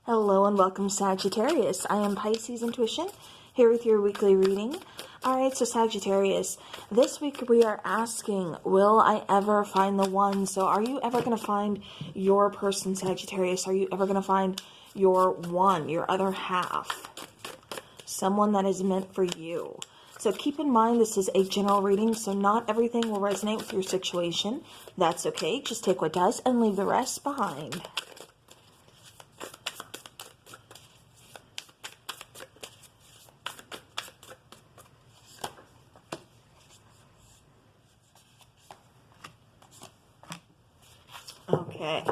Hello and welcome, Sagittarius. I am Pisces Intuition, here with your weekly reading. Alright, so Sagittarius, this week we are asking, will I ever find the one? So are you ever going to find your person, Sagittarius? Are you ever going to find your one, your other half? Someone that is meant for you. So keep in mind, this is a general reading, so not everything will resonate with your situation. That's okay. Just take what does and leave the rest behind. Okay.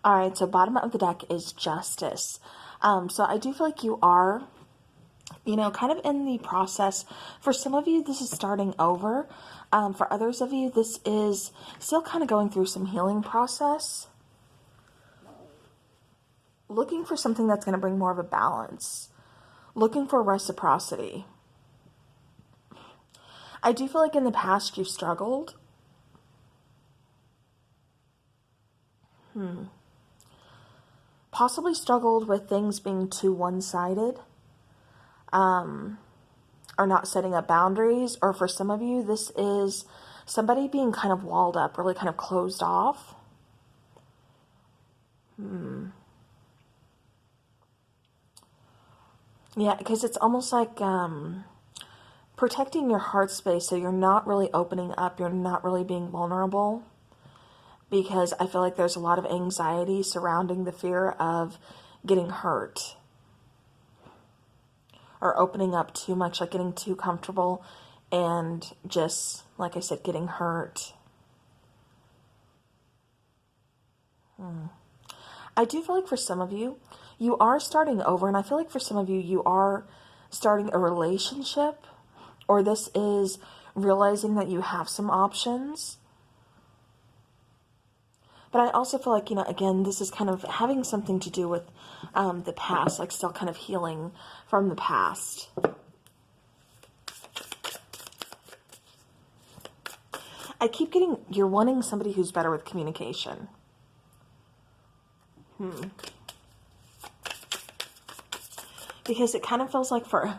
All right, so bottom of the deck is Justice. So I do feel like you are, kind of in the process. For some of you, this is starting over. For others of you, this is still kind of going through some healing process. Looking for something that's going to bring more of a balance. Looking for reciprocity. I do feel like in the past you've struggled. Possibly struggled with things being too one-sided, or not setting up boundaries, or for some of you, this is somebody being kind of walled up, really kind of closed off. Yeah, because it's almost like protecting your heart space, so you're not really opening up, you're not really being vulnerable. Because I feel like there's a lot of anxiety surrounding the fear of getting hurt. Or opening up too much, like getting too comfortable and just, like I said, getting hurt. I do feel like for some of you, you are starting over. And I feel like for some of you, you are starting a relationship. Or this is realizing that you have some options. But I also feel like, again, this is kind of having something to do with the past, like still kind of healing from the past. I keep getting, you're wanting somebody who's better with communication. Because it kind of feels like for,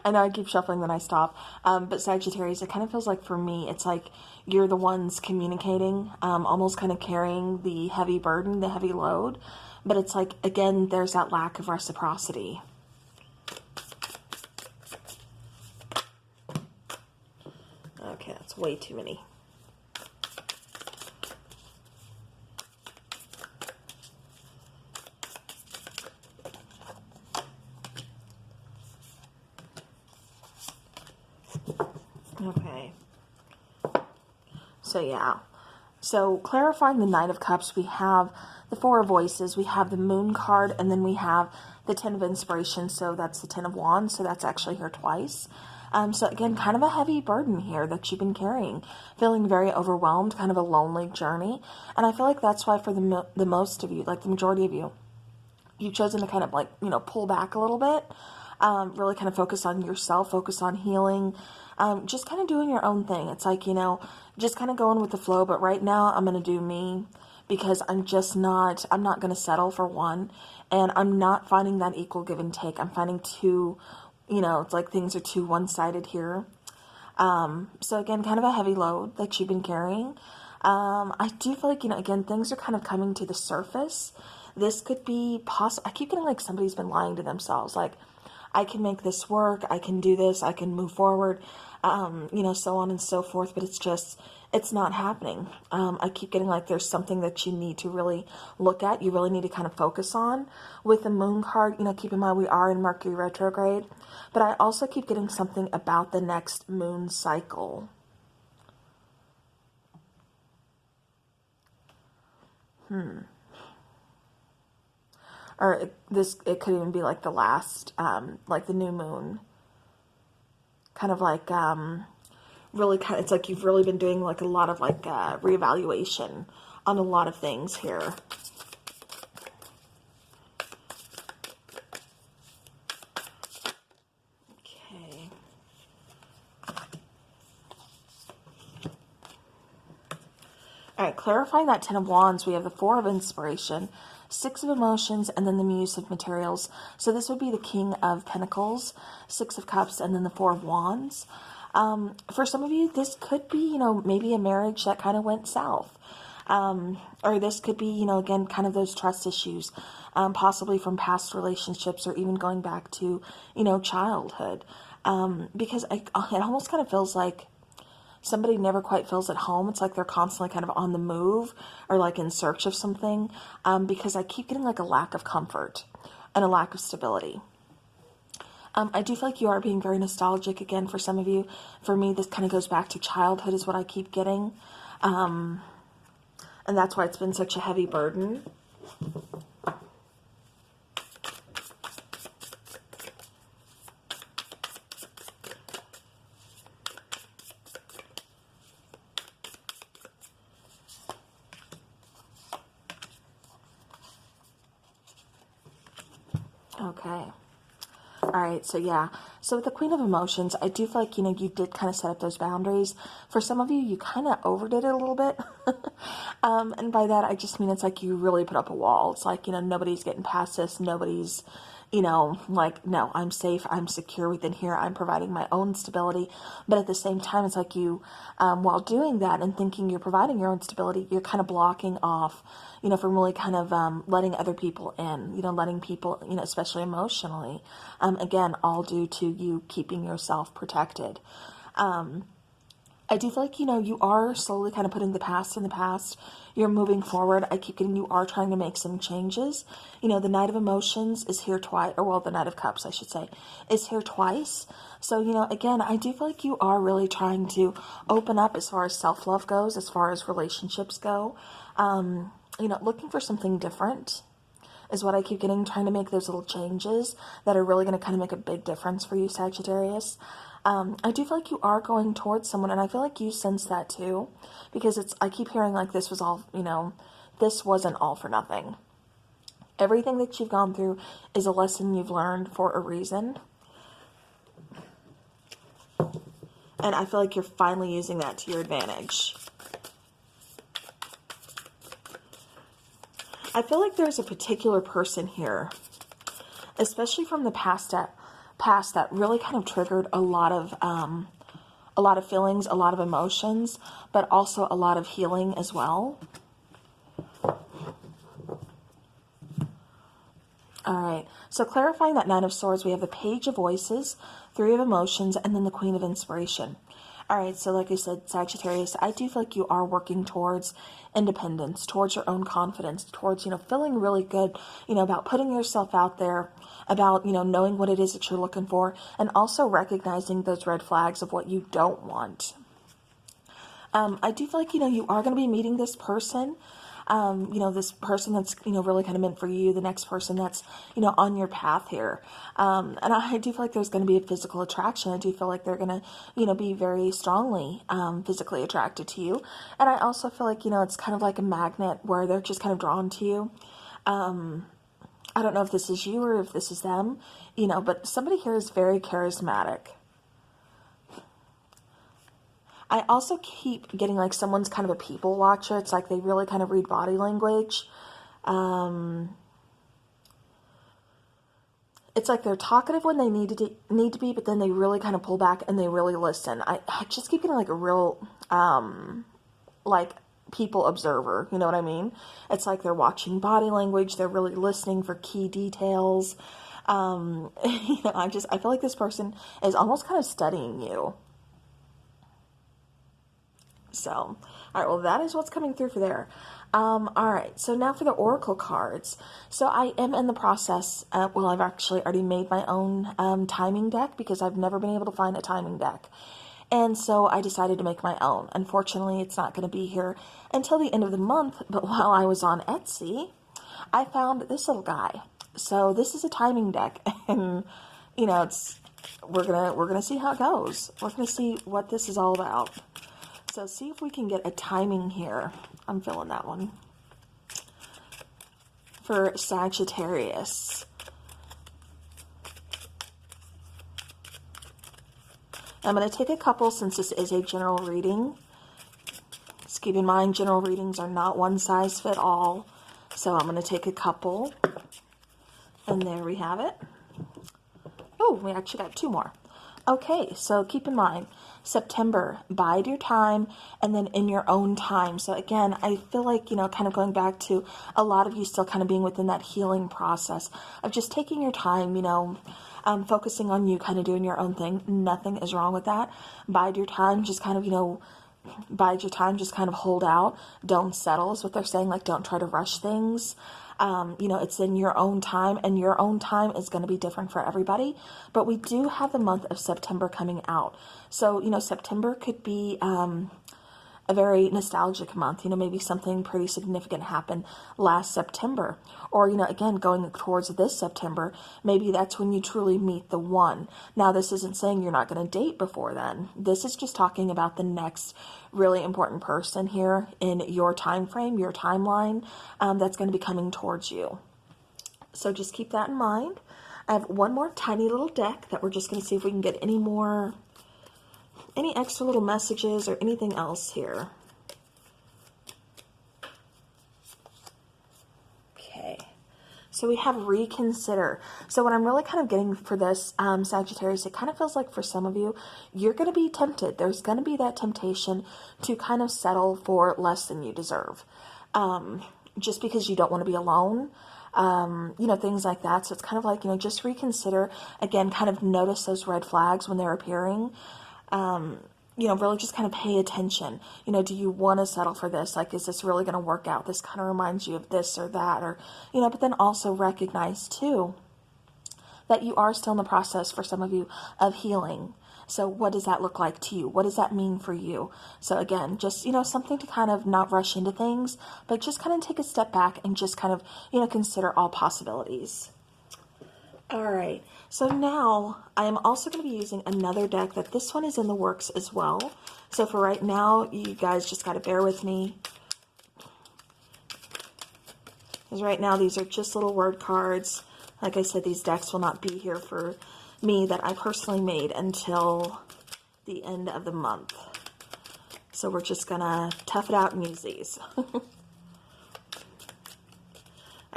I know I keep shuffling then I stop, but Sagittarius, it kind of feels like for me, it's like you're the ones communicating, almost kind of carrying the heavy burden, the heavy load, but it's like, again, there's that lack of reciprocity. Okay, that's way too many. Okay. So yeah. So clarifying the Knight of Cups, we have the Four of Voices, we have the Moon card, and then we have the Ten of Inspiration. So that's the Ten of Wands. So that's actually here twice. So again, kind of a heavy burden here that you've been carrying, feeling very overwhelmed, kind of a lonely journey. And I feel like that's why for the most of you, like the majority of you, you've chosen to kind of like, pull back a little bit, really kind of focus on yourself, focus on healing, just kind of doing your own thing. It's like, just kind of going with the flow. But right now I'm going to do me because I'm not going to settle for one. And I'm not finding that equal give and take. I'm finding too, it's like things are too one-sided here. So again, kind of a heavy load that you've been carrying. I do feel like, again, things are kind of coming to the surface. This could be possible. I keep getting like somebody's been lying to themselves. Like, I can make this work. I can do this. I can move forward. So on and so forth. But it's not happening. I keep getting like there's something that you need to really look at. You really need to kind of focus on. With the Moon card, keep in mind we are in Mercury retrograde. But I also keep getting something about the next moon cycle. Or it could even be like the last, like the new moon. Kind of like, really kind of, it's like you've really been doing like a lot of like reevaluation on a lot of things here. Okay. All right, clarifying that Ten of Wands, we have the Four of Inspiration, Six of Emotions, and then the Muse of Materials. So this would be the King of Pentacles, Six of Cups, and then the Four of Wands. For some of you, this could be, you know, maybe a marriage that kind of went south. Or this could be, you know, again, kind of those trust issues, possibly from past relationships or even going back to, you know, childhood. Because it almost kind of feels like somebody never quite feels at home. It's like they're constantly kind of on the move or like in search of something, because I keep getting like a lack of comfort and a lack of stability. I do feel like you are being very nostalgic again for some of you. For me, this kind of goes back to childhood is what I keep getting. And that's why it's been such a heavy burden. Okay. All right, so yeah. So with the Queen of Emotions, I do feel like, you know, you did kind of set up those boundaries. For some of you, you kind of overdid it a little bit. And by that, I just mean it's like you really put up a wall. It's like, you know, nobody's getting past this. Nobody's, you know, like, no, I'm safe. I'm secure within here. I'm providing my own stability. But at the same time, it's like you, while doing that and thinking you're providing your own stability, you're kind of blocking off, you know, from really kind of letting other people in, you know, letting people, you know, especially emotionally, again, all due to you keeping yourself protected. I do feel like, you know, you are slowly kind of putting the past in the past. You're moving forward. I keep getting you are trying to make some changes. You know, the Knight of Emotions is here twice, or well, the Knight of Cups, I should say, is here twice. So, you know, again, I do feel like you are really trying to open up as far as self-love goes, as far as relationships go. You know, looking for something different is what I keep getting, trying to make those little changes that are really going to kind of make a big difference for you, Sagittarius. I do feel like you are going towards someone, and I feel like you sense that too, because I keep hearing like this was all, you know, this wasn't all for nothing. Everything that you've gone through is a lesson you've learned for a reason. And I feel like you're finally using that to your advantage. I feel like there's a particular person here, especially from the past that really kind of triggered a lot of feelings, a lot of emotions, but also a lot of healing as well. All right, so clarifying that Nine of Swords, we have the Page of Voices, Three of Emotions, and then the Queen of Inspiration. All right, so like I said, Sagittarius, I do feel like you are working towards independence, towards your own confidence, towards, you know, feeling really good, you know, about putting yourself out there, about, you know, knowing what it is that you're looking for, and also recognizing those red flags of what you don't want. I do feel like, you know, you are going to be meeting this person. You know, this person that's, you know, really kind of meant for you, the next person that's, you know, on your path here. And I do feel like there's going to be a physical attraction. I do feel like they're going to, you know, be very strongly physically attracted to you. And I also feel like, you know, it's kind of like a magnet where they're just kind of drawn to you. I don't know if this is you or if this is them, you know, but somebody here is very charismatic. I also keep getting like someone's kind of a people watcher. It's like they really kind of read body language. It's like they're talkative when they need to be, but then they really kind of pull back and they really listen. I just keep getting like a real like people observer. You know what I mean? It's like they're watching body language. They're really listening for key details. You know, I feel like this person is almost kind of studying you. So, all right, well, that is what's coming through for there. All right, so now for the Oracle cards. So I am in the process, well, I've actually already made my own timing deck because I've never been able to find a timing deck. And so I decided to make my own. Unfortunately, it's not going to be here until the end of the month, but while I was on Etsy, I found this little guy. So this is a timing deck, and, you know, we're gonna see how it goes. We're going to see what this is all about. So see if we can get a timing here. I'm feeling that one. For Sagittarius. I'm going to take a couple since this is a general reading. It's Just keep in mind, general readings are not one size fit all. So I'm going to take a couple. And there we have it. Oh, we actually got 2 more. Okay, so keep in mind, September, bide your time, and then in your own time. So again, I feel like, kind of going back to a lot of you still kind of being within that healing process of just taking your time, focusing on you, kind of doing your own thing. Nothing is wrong with that. Bide your time, just kind of, bide your time, just kind of hold out. Don't settle is what they're saying. Like, don't try to rush things. It's in your own time, and your own time is going to be different for everybody. But we do have the month of September coming out. So, September could be a very nostalgic month. Maybe something pretty significant happened last September. Or, again, going towards this September, maybe that's when you truly meet the one. Now, this isn't saying you're not going to date before then. This is just talking about the next really important person here in your time frame, your timeline, that's going to be coming towards you. So just keep that in mind. I have one more tiny little deck that we're just going to see if we can get any extra little messages or anything else here. Okay, so we have reconsider. So what I'm really kind of getting for this, Sagittarius, it kind of feels like for some of you, you're going to be tempted. There's going to be that temptation to kind of settle for less than you deserve. Just because you don't want to be alone. Things like that. So it's kind of like, just reconsider. Again, kind of notice those red flags when they're appearing. Really just kind of pay attention. Do you want to settle for this? Like, is this really going to work out? This kind of reminds you of this or that, or, but then also recognize too that you are still in the process for some of you of healing. So what does that look like to you? What does that mean for you? So again, just, something to kind of not rush into things, but just kind of take a step back and just kind of, consider all possibilities. All right, so now I am also going to be using another deck that this one is in the works as well. So for right now, you guys just got to bear with me. Because right now, these are just little word cards. Like I said, these decks will not be here for me that I personally made until the end of the month. So we're just going to tough it out and use these. All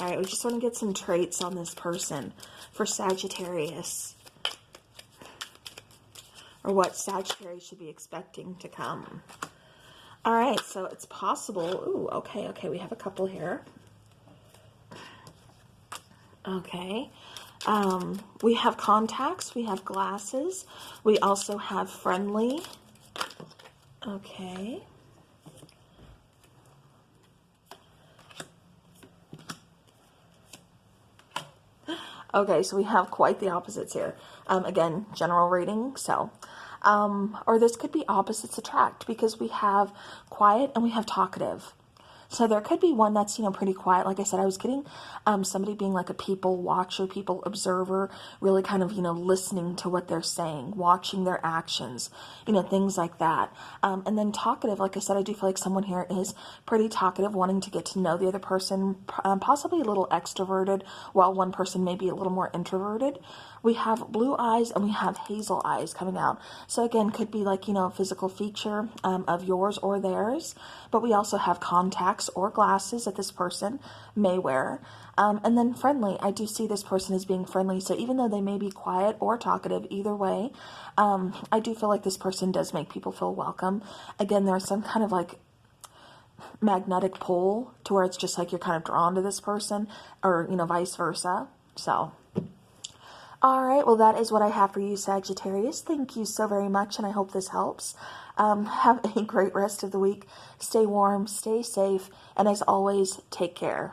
right, we just want to get some traits on this person for Sagittarius, or what Sagittarius should be expecting to come. All right, so it's possible. Ooh, okay, we have a couple here. Okay, we have contacts, we have glasses, we also have friendly. Okay. Okay, so we have quite the opposites here. Again, general reading, so. Or this could be opposites attract, because we have quiet and we have talkative. So there could be one that's, pretty quiet. Like I said, I was getting somebody being like a people watcher, people observer, really kind of, listening to what they're saying, watching their actions, things like that. And then talkative, like I said, I do feel like someone here is pretty talkative, wanting to get to know the other person, possibly a little extroverted, while one person may be a little more introverted. We have blue eyes and we have hazel eyes coming out. So again, could be like, a physical feature of yours or theirs. But we also have contacts or glasses that this person may wear. And then friendly. I do see this person as being friendly. So even though they may be quiet or talkative, either way, I do feel like this person does make people feel welcome. Again, there's some kind of like magnetic pull to where it's just like you're kind of drawn to this person, or, vice versa. So. All right, well, that is what I have for you, Sagittarius. Thank you so very much, and I hope this helps. Have a great rest of the week. Stay warm, stay safe, and as always, take care.